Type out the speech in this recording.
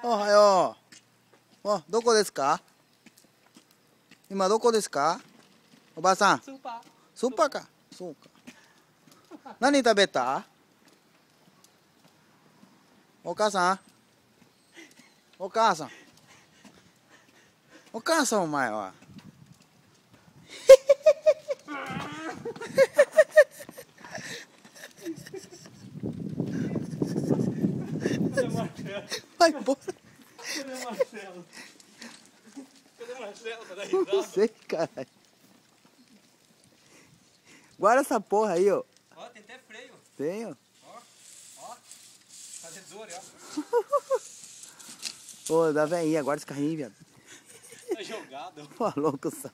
おはよう。お、どこですか？今どこですか？おばあさん。スーパー。スーパーか。そうか。何食べた？お母さん。お母さん。お母さんお前は。Vai embora. Não sei, caralho. Guarda essa porra aí, ó. Ó, tem até freio. Tenho. Ó. Fazedor, ó. Ô, da veinha, guarda esse carrinho, viado. Tá jogado. Pô, louco, só.